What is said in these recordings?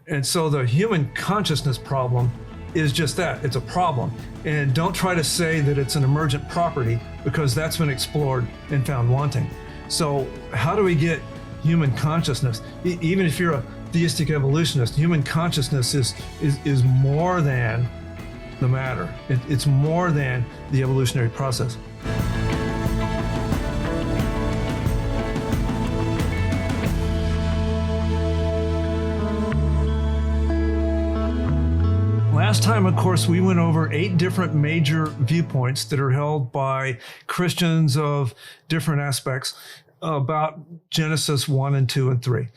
And so the human consciousness problem is just that. It's a problem. And don't try to say that it's an emergent property, because that's been explored and found wanting. So how do we get human consciousness? Even if you're a theistic evolutionist, human consciousness is more than the matter. It's more than the evolutionary process. Last time, of course, we went over 8 different major viewpoints that are held by Christians of different aspects about Genesis 1 and 2 and 3.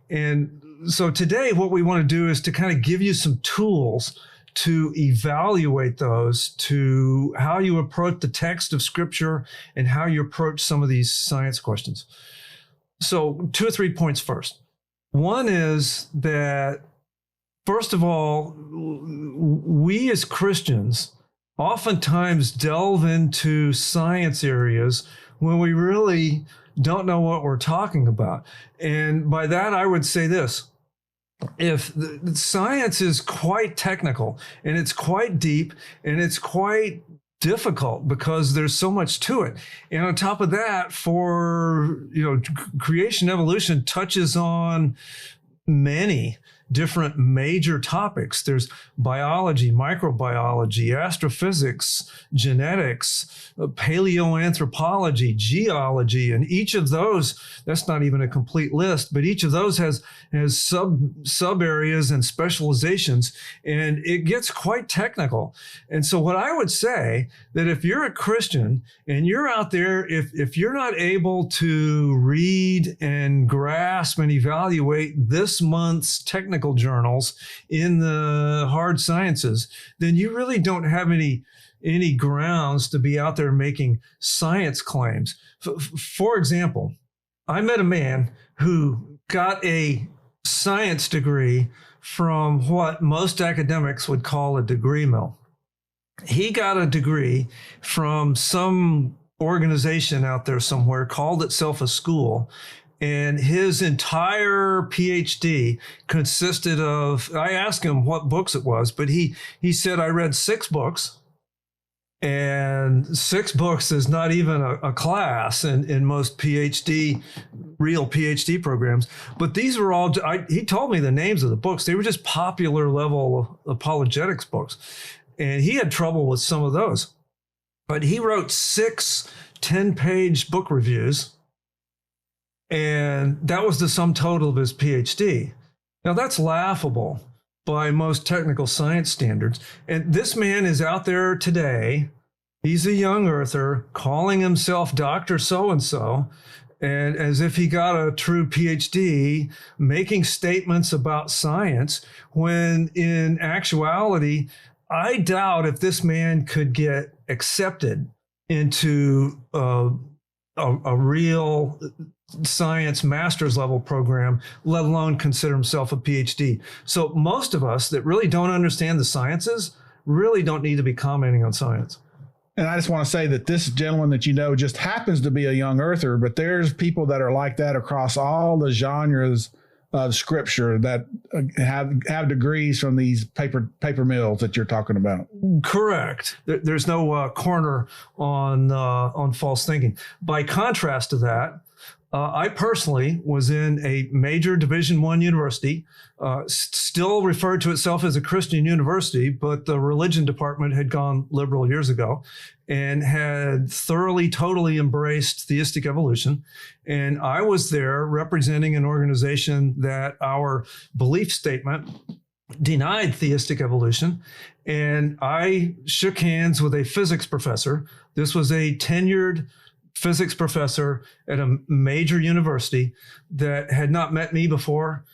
And so today what we want to do is to kind of give you some tools to evaluate those, to how you approach the text of Scripture and how you approach some of these science questions. So 2 or 3 points first. One is that, first of all, we as Christians oftentimes delve into science areas when we really don't know what we're talking about. And by that, I would say this. If the science is quite technical and it's quite deep and it's quite difficult because there's so much to it. And on top of that, creation evolution touches on many different major topics. There's biology, microbiology, astrophysics, genetics, paleoanthropology, geology, and each of those, that's not even a complete list, but each of those has sub areas and specializations, and it gets quite technical. And so what I would say, that if you're a Christian and you're out there, if you're not able to read and grasp and evaluate this month's technical journals in the hard sciences, then you really don't have any grounds to be out there making science claims. For example, I met a man who got a science degree from what most academics would call a degree mill. He got a degree from some organization out there somewhere, called itself a school. And his entire PhD consisted of, I asked him what books it was, but he said, I read 6 books. And 6 books is not even a class in most real PhD programs. But these were all, he told me the names of the books. They were just popular level apologetics books. And he had trouble with some of those. But he wrote 6 10-page book reviews. And that was the sum total of his PhD. Now that's laughable by most technical science standards. And this man is out there today. He's a young earther calling himself Dr. So-and-so, and as if he got a true PhD, making statements about science, when in actuality, I doubt if this man could get accepted into a real science master's level program, let alone consider himself a PhD. So most of us that really don't understand the sciences really don't need to be commenting on science. And I just want to say that this gentleman that you know just happens to be a young earther, but there's people that are like that across all the genres of Scripture that have degrees from these paper mills that you're talking about. Correct. There's no corner on false thinking. By contrast to that, I personally was in a major Division I university, still referred to itself as a Christian university, but the religion department had gone liberal years ago and had thoroughly, totally embraced theistic evolution. And I was there representing an organization that our belief statement denied theistic evolution. And I shook hands with a physics professor. This was a tenured physics professor at a major university that had not met me before.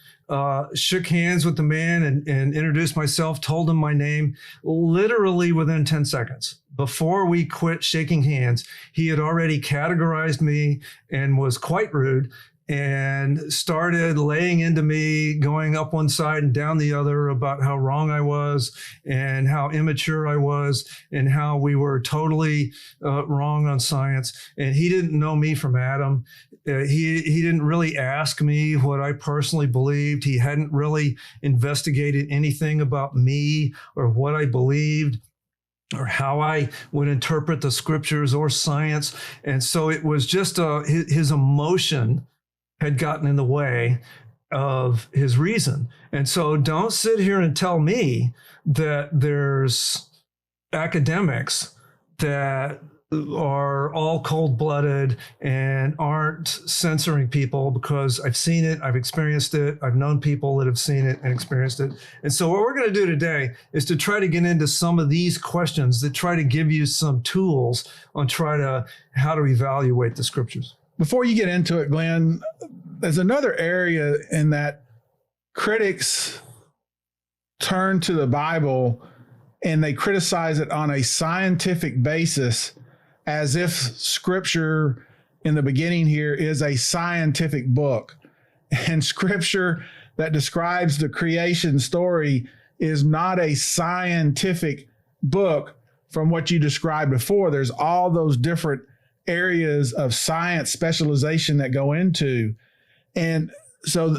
Shook hands with the man and introduced myself, told him my name. Literally within 10 seconds, before we quit shaking hands, he had already categorized me and was quite rude and started laying into me, going up one side and down the other about how wrong I was and how immature I was and how we were totally wrong on science. And he didn't know me from Adam. He didn't really ask me what I personally believed. He hadn't really investigated anything about me or what I believed or how I would interpret the scriptures or science. And so it was just his emotion had gotten in the way of his reason. And so don't sit here and tell me that there's academics that are all cold-blooded and aren't censoring people, because I've seen it, I've experienced it, I've known people that have seen it and experienced it. And so what we're going to do today is to try to get into some of these questions that try to give you some tools on how to evaluate the scriptures. Before you get into it, Glenn, there's another area in that critics turn to the Bible and they criticize it on a scientific basis, as if scripture in the beginning here is a scientific book. And scripture that describes the creation story is not a scientific book from what you described before. There's all those different areas of science specialization that go into. And so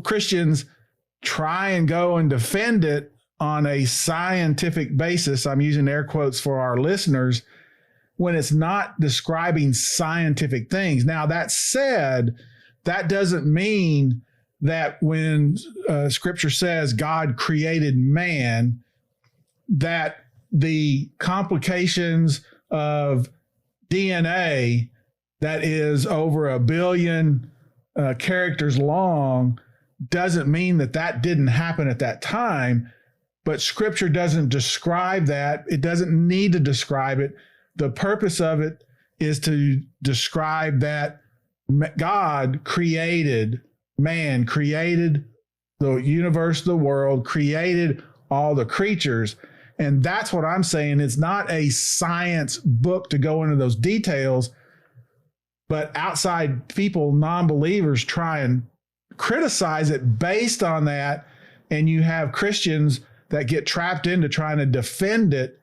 Christians try and go and defend it on a scientific basis. I'm using air quotes for our listeners, when it's not describing scientific things. Now, that said, that doesn't mean that when scripture says God created man, that the complications of DNA that is over 1 billion characters long doesn't mean that didn't happen at that time. But scripture doesn't describe that. It doesn't need to describe it. The purpose of it is to describe that God created man, created the universe, the world, created all the creatures. And that's what I'm saying. It's not a science book to go into those details, but outside people, non-believers, try and criticize it based on that. And you have Christians that get trapped into trying to defend it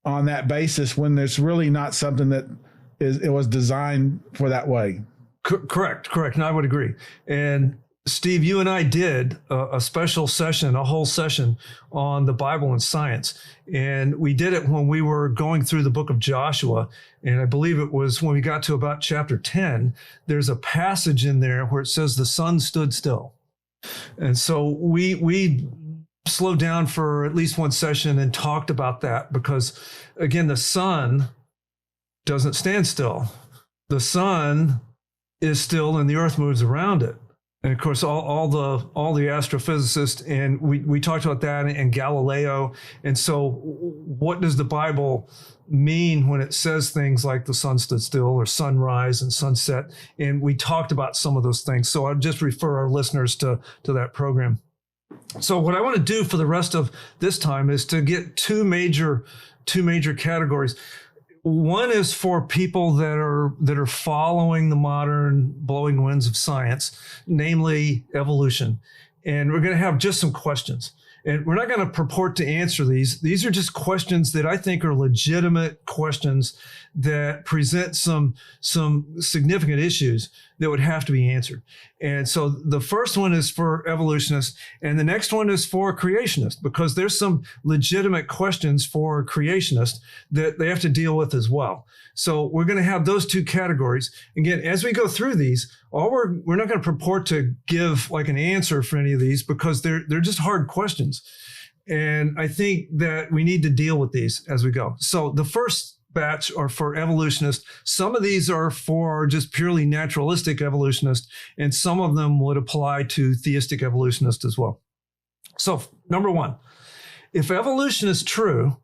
on that basis when there's really not something that it was designed for that way. Correct. And I would agree. And Steve, you and I did a special session, a whole session on the Bible and science. And we did it when we were going through the book of Joshua. And I believe it was when we got to about chapter 10, there's a passage in there where it says the sun stood still. And so we slowed down for at least one session and talked about that, because again, the sun doesn't stand still. The sun is still and the earth moves around it. And of course, all the astrophysicists, and we talked about that, and Galileo. And so what does the Bible mean when it says things like the sun stood still or sunrise and sunset? And we talked about some of those things. So I'd just refer our listeners to that program. So what I want to do for the rest of this time is to get two major categories. One is for people that are following the modern blowing winds of science, namely evolution. And we're going to have just some questions. And we're not going to purport to answer these. These are just questions that I think are legitimate questions that present some significant issues that would have to be answered. And so the first one is for evolutionists, and the next one is for creationists, because there's some legitimate questions for creationists that they have to deal with as well. So we're going to have those two categories. Again, as we go through these, we're not going to purport to give like an answer for any of these, because they're just hard questions. And I think that we need to deal with these as we go. So the first batch are for evolutionists. Some of these are for just purely naturalistic evolutionists, and some of them would apply to theistic evolutionists as well. So number one, if evolution is true,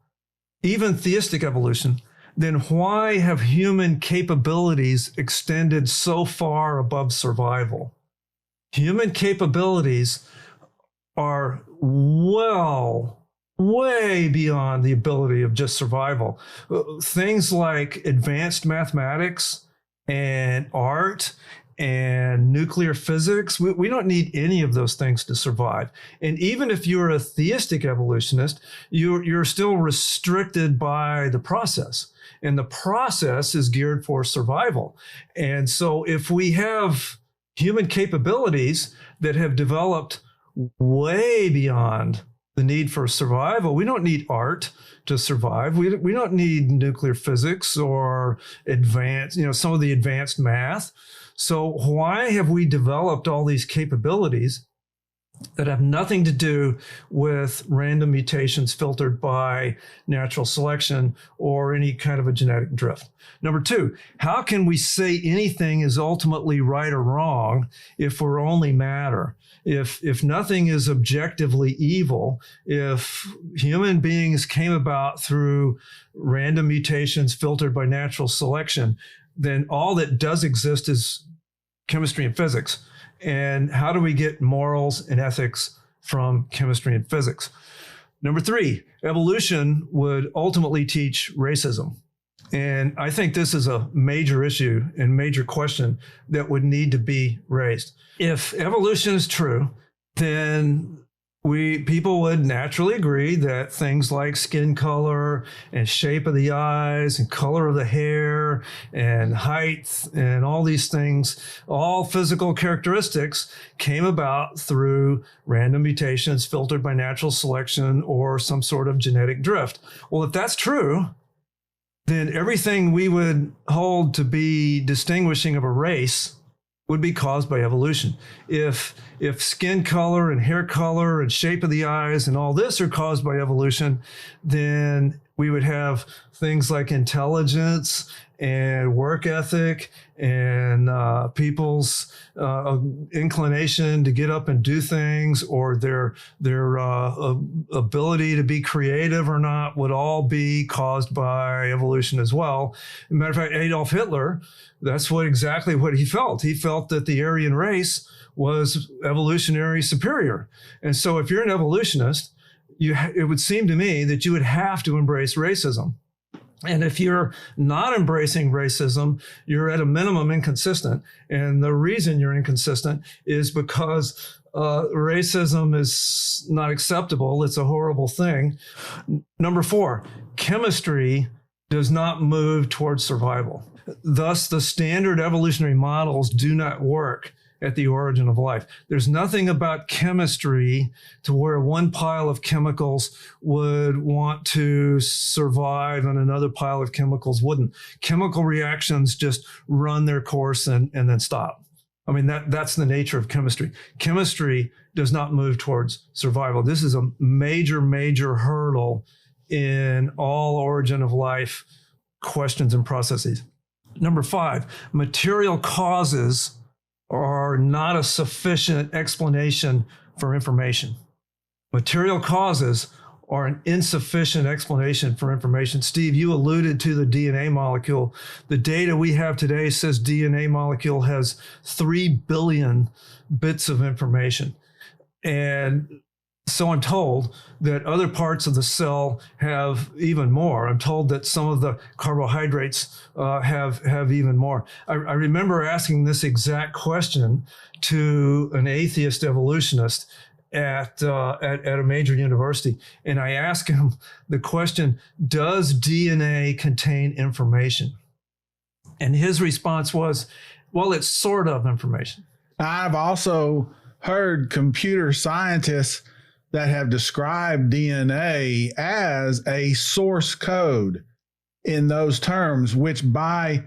even theistic evolution, then why have human capabilities extended so far above survival? Human capabilities are way beyond the ability of just survival. Things like advanced mathematics and art and nuclear physics. We don't need any of those things to survive. And even if you're a theistic evolutionist, you're still restricted by the process. And the process is geared for survival. And so if we have human capabilities that have developed way beyond the need for survival, we don't need art to survive. We don't need nuclear physics or advanced, some of the advanced math. So why have we developed all these capabilities that have nothing to do with random mutations filtered by natural selection or any kind of a genetic drift? Number two, how can we say anything is ultimately right or wrong if we're only matter? If nothing is objectively evil, if human beings came about through random mutations filtered by natural selection, then all that does exist is chemistry and physics. And how do we get morals and ethics from chemistry and physics? Number three, evolution would ultimately teach racism. And I think this is a major issue and major question that would need to be raised. If evolution is true, then people would naturally agree that things like skin color and shape of the eyes and color of the hair and height and all these things, all physical characteristics, came about through random mutations filtered by natural selection or some sort of genetic drift. Well, if that's true, then everything we would hold to be distinguishing of a race would be caused by evolution. If skin color and hair color and shape of the eyes and all this are caused by evolution, then we would have things like intelligence and work ethic and people's inclination to get up and do things, or their ability to be creative or not, would all be caused by evolution as well. As a matter of fact, Adolf Hitler, that's exactly what he felt. He felt that the Aryan race was evolutionary superior. And so if you're an evolutionist, it would seem to me that you would have to embrace racism. And if you're not embracing racism, you're at a minimum inconsistent. And the reason you're inconsistent is because racism is not acceptable. It's a horrible thing. Number four, chemistry does not move towards survival. Thus, the standard evolutionary models do not work at the origin of life. There's nothing about chemistry to where one pile of chemicals would want to survive and another pile of chemicals wouldn't. Chemical reactions just run their course and then stop. I mean, that's the nature of chemistry. Chemistry does not move towards survival. This is a major, major hurdle in all origin of life questions and processes. Number five, material causes are not a sufficient explanation for information. Material causes are an insufficient explanation for information. Steve, you alluded to the DNA molecule. The data we have today says DNA molecule has 3 billion bits of information. And so I'm told that other parts of the cell have even more. I'm told that some of the carbohydrates have even more. I remember asking this exact question to an atheist evolutionist at a major university. And I asked him the question, does DNA contain information? And his response was, well, it's sort of information. I've also heard computer scientists that have described DNA as a source code in those terms, which by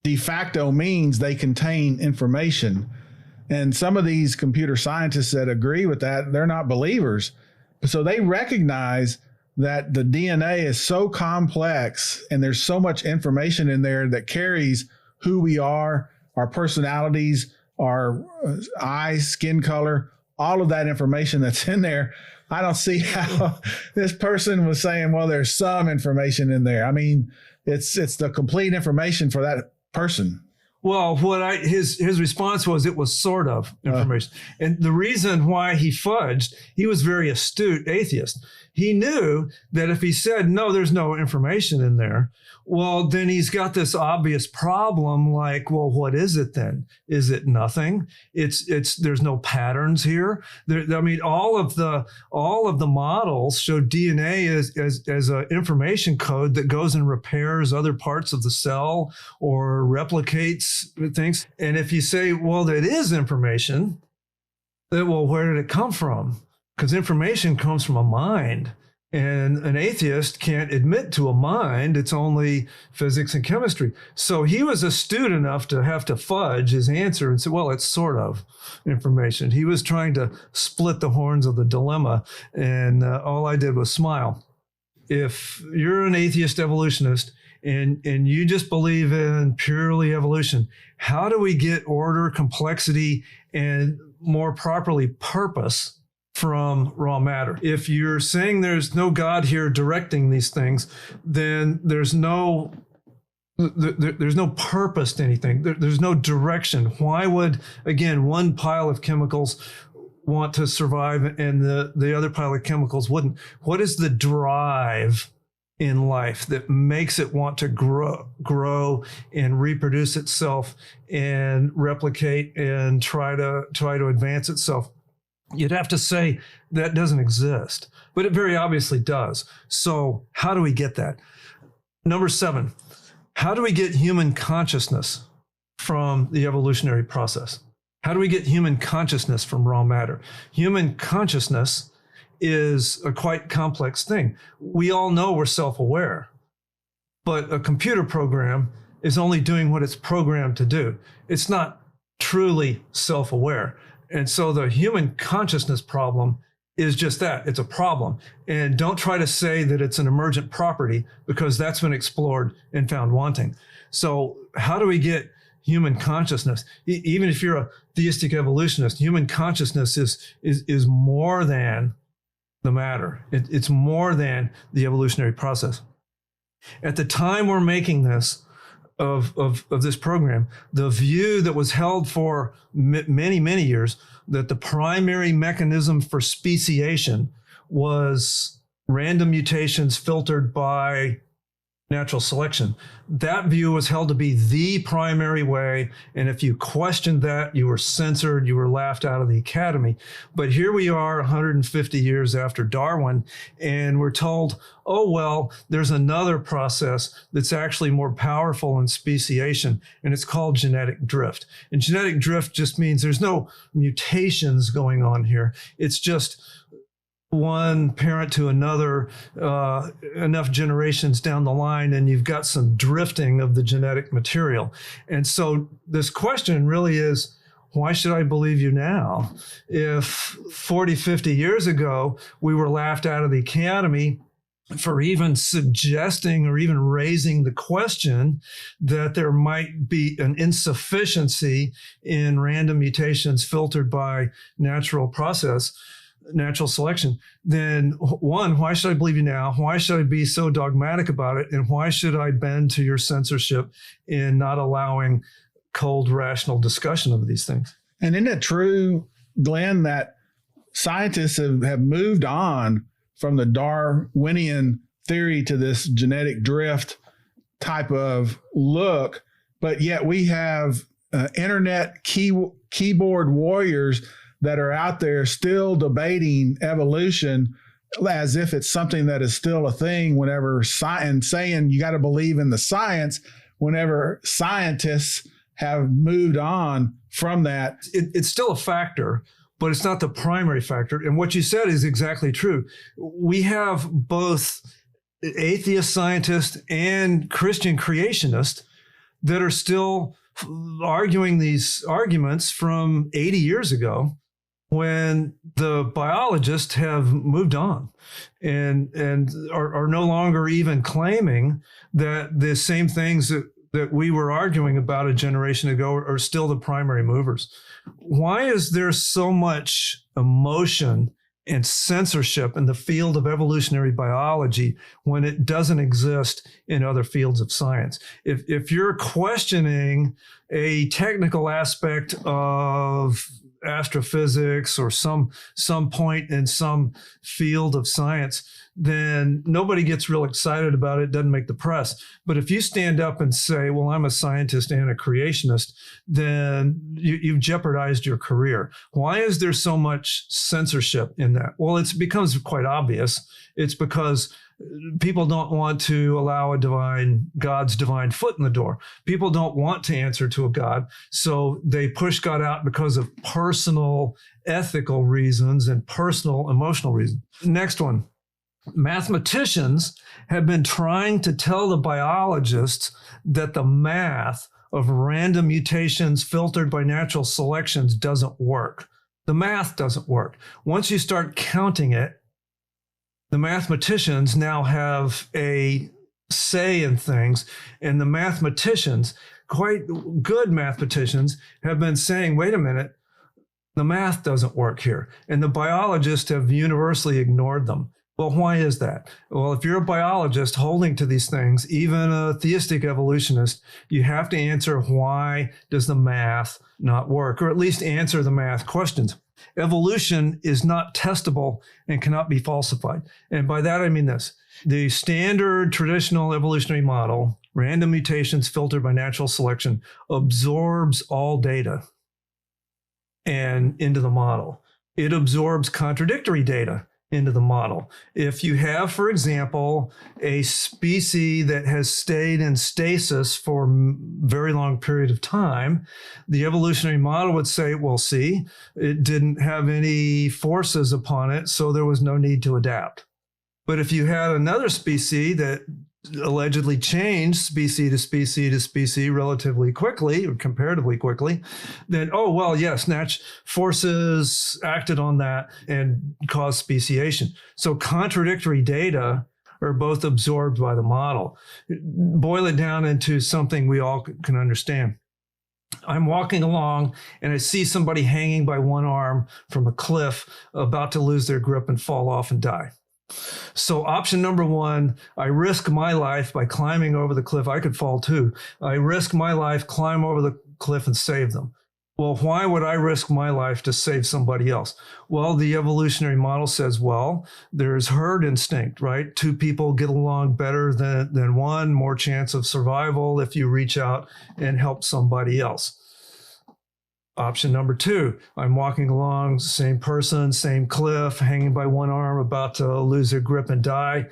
de facto means they contain information. And some of these computer scientists that agree with that, they're not believers. So they recognize that the DNA is so complex and there's so much information in there that carries who we are, our personalities, our eyes, skin color, all of that information that's in there. I don't see how this person was saying, well, there's some information in there. I mean, it's the complete information for that person. Well, his response was it was sort of information. And the reason why he fudged, he was very astute atheist. He knew that if he said, no, there's no information in there, well, then he's got this obvious problem like, well, what is it then? Is it nothing? There's no patterns here. I mean, all of the models show DNA as an information code that goes and repairs other parts of the cell or replicates things. And if you say, well, that is information, then, well, where did it come from? Because information comes from a mind. And an atheist can't admit to a mind. It's only physics and chemistry. So he was astute enough to have to fudge his answer and say, well, it's sort of information. He was trying to split the horns of the dilemma. And all I did was smile. If you're an atheist evolutionist and you just believe in purely evolution, how do we get order, complexity, and more properly purpose from raw matter? If you're saying there's no God here directing these things, then there's no purpose to anything. There's no direction. Why would, again, one pile of chemicals want to survive and the other pile of chemicals wouldn't? What is the drive in life that makes it want to grow and reproduce itself and replicate and try to advance itself? You'd have to say that doesn't exist, but it very obviously does. So how do we get that? Number 7, how do we get human consciousness from the evolutionary process? How do we get human consciousness from raw matter? Human consciousness is a quite complex thing. We all know we're self-aware, but a computer program is only doing what it's programmed to do. It's not truly self-aware. And so the human consciousness problem is just that. It's a problem. And don't try to say that it's an emergent property, because that's been explored and found wanting. So how do we get human consciousness? Even if you're a theistic evolutionist, human consciousness is more than the matter. It's more than the evolutionary process. At the time we're making this, of this program, the view that was held for many, many years, that the primary mechanism for speciation was random mutations filtered by natural selection. That view was held to be the primary way. And if you questioned that, you were censored, you were laughed out of the academy. But here we are 150 years after Darwin, and we're told, oh, well, there's another process that's actually more powerful in speciation, and it's called genetic drift. And genetic drift just means there's no mutations going on here. It's just one parent to another, enough generations down the line, and you've got some drifting of the genetic material. And so this question really is, why should I believe you now? If 40, 50 years ago, we were laughed out of the academy for even suggesting or even raising the question that there might be an insufficiency in random mutations filtered by natural selection, then one, why should I believe you now? Why should I be so dogmatic about it? And why should I bend to your censorship in not allowing cold, rational discussion of these things? And isn't it true, Glenn, that scientists have moved on from the Darwinian theory to this genetic drift type of look, but yet we have internet keyboard warriors that are out there still debating evolution as if it's something that is still a thing, whenever science, saying you got to believe in the science, whenever scientists have moved on from that. It's still a factor, but it's not the primary factor. And what you said is exactly true. We have both atheist scientists and Christian creationists that are still arguing these arguments from 80 years ago, when the biologists have moved on and are no longer even claiming that the same things that we were arguing about a generation ago are still the primary movers. Why is there so much emotion and censorship in the field of evolutionary biology when it doesn't exist in other fields of science. If you're questioning a technical aspect of astrophysics or some point in some field of science, then nobody gets real excited about it. It doesn't make the press. But if you stand up and say, well, I'm a scientist and a creationist, then you've jeopardized your career. Why is there so much censorship in that? Well, it becomes quite obvious. It's because people don't want to allow God's divine foot in the door. People don't want to answer to a God. So they push God out because of personal ethical reasons and personal emotional reasons. Next one. Mathematicians have been trying to tell the biologists that the math of random mutations filtered by natural selections doesn't work. The math doesn't work. Once you start counting it, the mathematicians now have a say in things, and the mathematicians, quite good mathematicians, have been saying, wait a minute, the math doesn't work here. And the biologists have universally ignored them. Well, why is that? Well, if you're a biologist holding to these things, even a theistic evolutionist, you have to answer why does the math not work, or at least answer the math questions. Evolution is not testable and cannot be falsified. And by that, I mean this. The standard traditional evolutionary model, random mutations filtered by natural selection, absorbs all data and into the model. It absorbs contradictory data into the model. If you have, for example, a species that has stayed in stasis for a very long period of time, the evolutionary model would say, well, see, it didn't have any forces upon it, so there was no need to adapt. But if you had another species that allegedly changed species to species to species relatively quickly or comparatively quickly, then, oh, well, yes, natural forces acted on that and caused speciation. So contradictory data are both absorbed by the model. Boil it down into something we all can understand. I'm walking along and I see somebody hanging by one arm from a cliff, about to lose their grip and fall off and die. So option number one, I risk my life by climbing over the cliff. I could fall too. I risk my life, climb over the cliff and save them. Well, why would I risk my life to save somebody else? Well, the evolutionary model says, well, there's herd instinct, right? Two people get along better than one, more chance of survival if you reach out and help somebody else. Option number two, I'm walking along, same person, same cliff, hanging by one arm, about to lose their grip and die.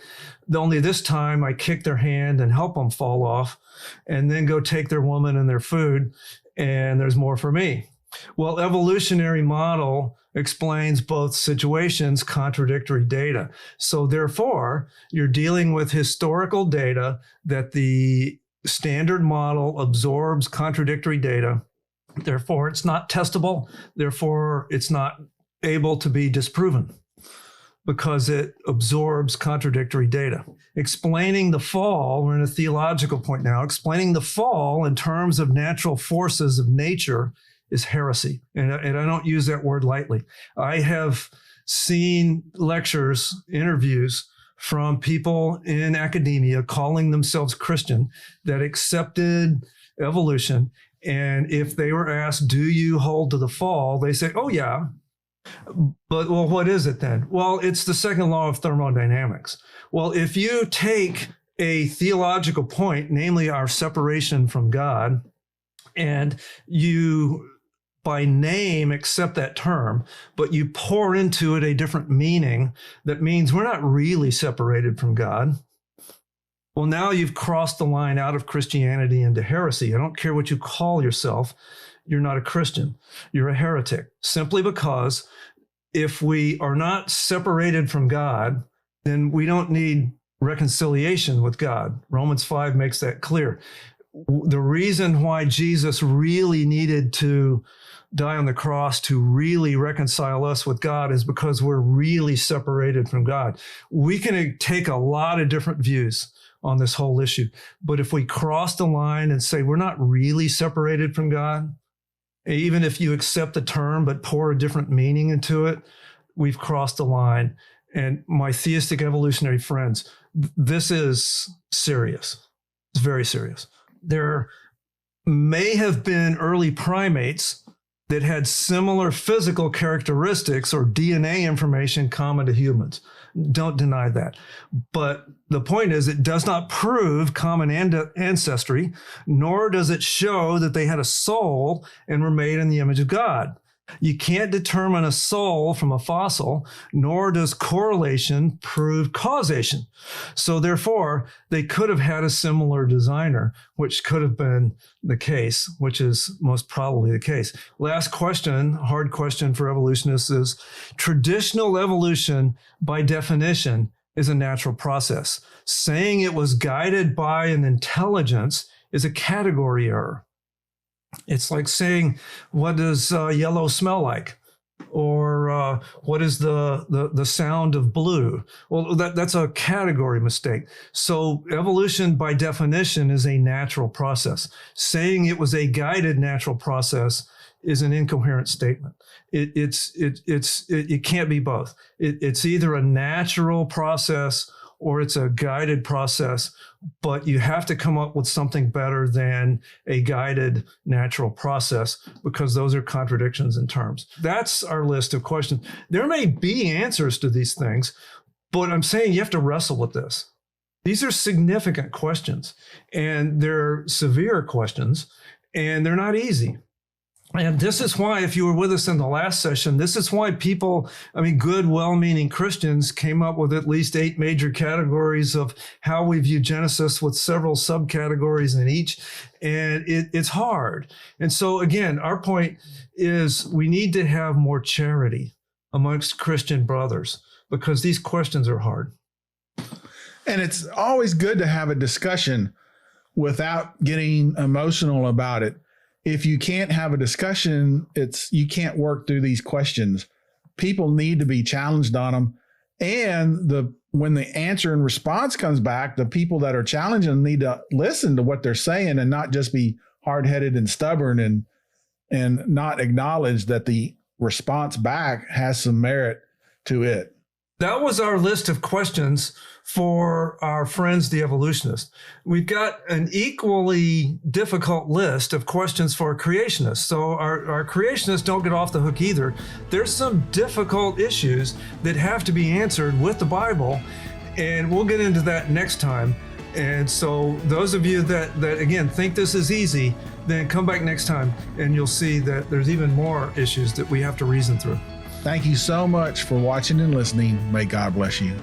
Only this time I kick their hand and help them fall off, and then go take their woman and their food, and there's more for me. Well, evolutionary model explains both situations, contradictory data. So therefore, you're dealing with historical data that the standard model absorbs contradictory data. Therefore, it's not testable. Therefore, it's not able to be disproven because it absorbs contradictory data. Explaining the fall, we're in a theological point now, explaining the fall in terms of natural forces of nature is heresy. And I don't use that word lightly. I have seen lectures, interviews from people in academia calling themselves Christian that accepted evolution. And if they were asked, do you hold to the fall? They say, oh, yeah. But, well, what is it then? Well, it's the second law of thermodynamics. Well, if you take a theological point, namely our separation from God, and you by name accept that term, but you pour into it a different meaning that means we're not really separated from God. Well, now you've crossed the line out of Christianity into heresy. I don't care what you call yourself. You're not a Christian. You're a heretic. Simply because if we are not separated from God, then we don't need reconciliation with God. Romans 5 makes that clear. The reason why Jesus really needed to die on the cross to really reconcile us with God is because we're really separated from God. We can take a lot of different views on this whole issue. But if we cross the line and say we're not really separated from God, even if you accept the term but pour a different meaning into it, we've crossed the line. And my theistic evolutionary friends, this is serious. It's very serious. There may have been early primates that had similar physical characteristics or DNA information common to humans. Don't deny that. But the point is, it does not prove common ancestry, nor does it show that they had a soul and were made in the image of God. You can't determine a soul from a fossil, nor does correlation prove causation. So therefore, they could have had a similar designer, which could have been the case, which is most probably the case. Last question, hard question for evolutionists is, traditional evolution, by definition, is a natural process. Saying it was guided by an intelligence is a category error. It's like saying, what does yellow smell like? Or what is the sound of blue? Well, that's a category mistake. So evolution, by definition, is a natural process. Saying it was a guided natural process is an incoherent statement. It can't be both. It's either a natural process or it's a guided process, but you have to come up with something better than a guided natural process, because those are contradictions in terms. That's our list of questions. There may be answers to these things, but I'm saying you have to wrestle with this. These are significant questions, and they're severe questions, and they're not easy. And this is why, if you were with us in the last session, this is why people, good, well-meaning Christians came up with at least 8 major categories of how we view Genesis, with several subcategories in each. And it's hard. And so again, our point is we need to have more charity amongst Christian brothers, because these questions are hard. And it's always good to have a discussion without getting emotional about it. If you can't have a discussion, you can't work through these questions. People need to be challenged on them. And when the answer and response comes back, the people that are challenging need to listen to what they're saying and not just be hard-headed and stubborn and not acknowledge that the response back has some merit to it. That was our list of questions for our friends, the evolutionists. We've got an equally difficult list of questions for creationists. So our creationists don't get off the hook either. There's some difficult issues that have to be answered with the Bible, and we'll get into that next time. And so those of you that again think this is easy, then come back next time and you'll see that there's even more issues that we have to reason through. Thank you so much for watching and listening. May God bless you.